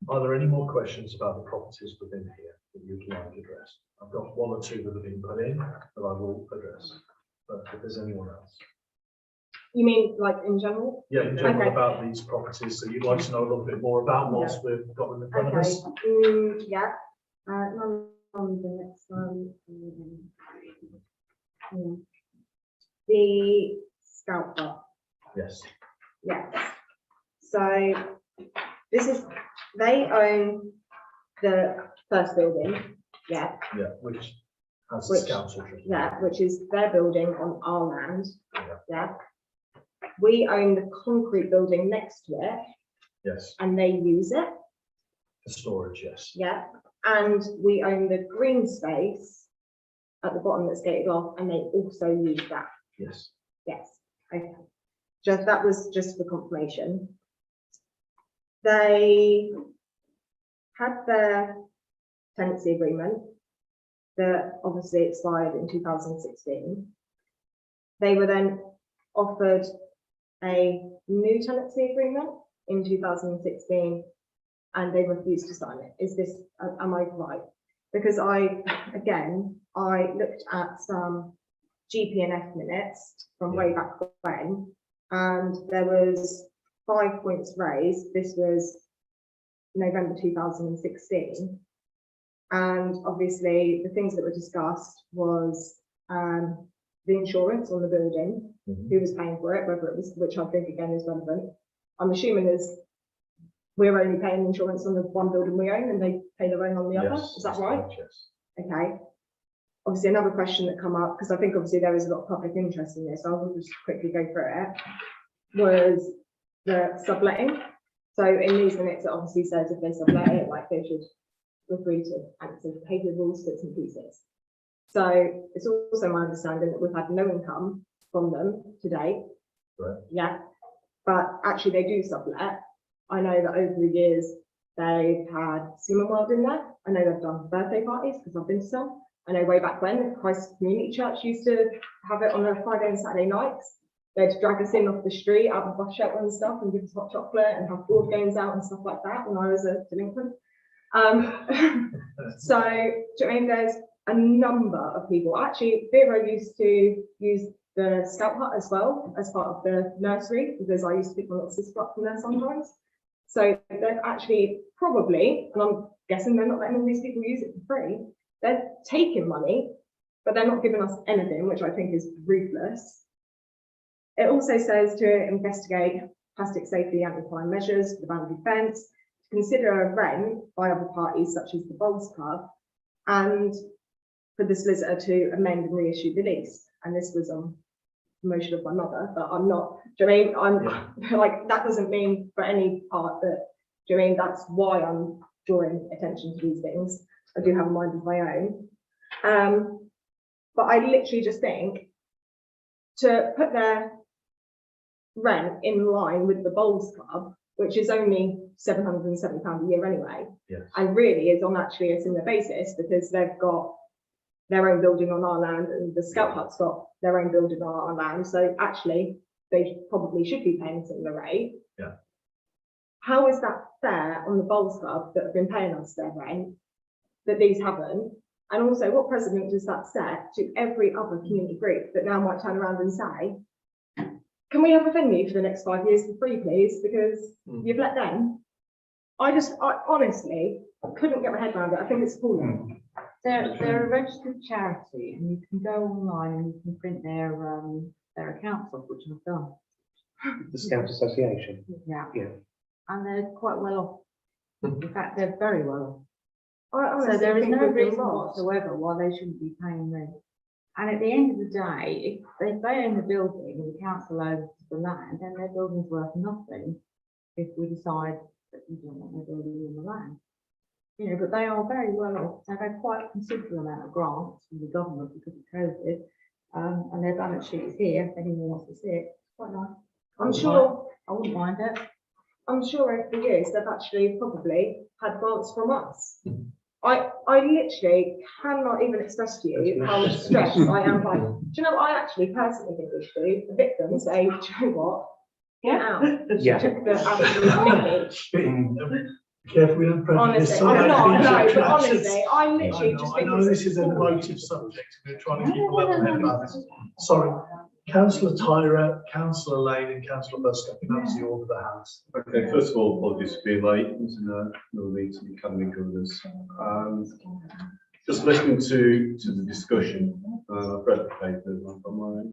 Are there any more questions about the properties within here that you'd like addressed? I've got one or two that have been put in that I will address. But if there's anyone else. You mean like in general? Yeah, in general about these properties. So you'd like to know a little bit more about whilst we've got them in front of us? Yeah. None on the next one. The Scout Hut. Yes. Yes. So this is, they own the first building. Yeah. Yeah, which has the Scouts. Yeah, which is their building on our land. Yeah. Yeah. We own the concrete building next to it. Yes. And they use it. For storage, yes. Yeah. And we own the green space at the bottom that's gated off, and they also use that. Yes. Yes. Okay. That was just for confirmation. They had their tenancy agreement that obviously expired in 2016. They were then offered a new tenancy agreement in 2016 and they refused to sign it. Is this, am I right? Because I looked at some GP&F minutes from way back when, and there was 5 points raised. This was November 2016. And obviously the things that were discussed was the insurance on the building, who was paying for it, whether it was, which I think again is relevant. I'm assuming is we're only paying insurance on the one building we own and they pay their own on the other. Is that right? Yes. Okay. Obviously another question that come up, because I think obviously there is a lot of public interest in this, so I will just quickly go through it, was the subletting. So in these minutes it obviously says if they sublet it, like they should agree to answer behaviour rules, bits and pieces. So it's also my understanding that we've had no income from them to date. Right. Yeah. But actually they do sublet. I know that over the years they've had Seaman World in there. I know they've done birthday parties because I've been to some. I know way back when Christ Community Church used to have it on a Friday and Saturday nights. They'd drag us in off the street out of bus shelter and stuff and give us hot chocolate and have board games out and stuff like that when I was a delinquent. So, do you mean there's a number of people? Actually, Vero used to use the Scout Hut as well as part of the nursery because I used to pick my little sister up from there sometimes. So they've actually probably, and I'm guessing they're not letting all these people use it for free. They're taking money, but they're not giving us anything, which I think is ruthless. It also says to investigate plastic safety anti-crime measures for the boundary fence, to consider a rent by other parties such as the Bowls Club, and for the solicitor to amend and reissue the lease. And this was on motion of my mother, but I'm not, do you know what I mean? I'm like, that doesn't mean for any part that, do you know what I mean? That's why I'm drawing attention to these things. I do have a mind of my own. But I literally just think to put their rent in line with the Bowls Club, which is only £770 a year anyway, and really is on actually a similar basis because they've got their own building on our land and the Scout Hut's got their own building on our land. So actually they probably should be paying a similar rate. Yeah. How is that fair on the Bowls Club that have been paying us their rent, that these haven't? And also, what precedent does that set to every other community group that now might turn around and say, can we have a venue for the next 5 years for free, please? Because you've let them. I honestly couldn't get my head around it. I think it's appalling. They're a registered charity, and you can go online and you can print their accounts off, which I've done. The Scout Association. Yeah. Yeah. And they're quite well off. In fact, they're very well off. So So there is no reason whatsoever why they shouldn't be paying rent. And at the end of the day, if they own the building and the council owns the land, then their building's worth nothing if we decide that we don't want their building on the land. You know, but they are very well off. They've had quite a considerable amount of grants from the government because of COVID. And their balance sheet is here if anyone wants to see it. It's quite nice. I'm sure. I wouldn't mind it. I'm sure over the years they've actually probably had grants from us. I literally cannot even express to you how stressed I am by. Do you know what I actually personally think we should do? The victims say, do you know what? Get out. Yeah. Took the absolute mickey. Careful, we don't prejudice. Honestly, I'm not, no, but honestly, I I literally know, just I think know it's this is an appalling. emotive subject, we're trying to keep a level head about this. Sorry, councillor Tyra, councillor Lane and councillor Buss stepping up to the order of the house. Okay, first of all, apologies for being late, it was in another meeting, coming with us. Just listening to the discussion, I've read the papers, I've got my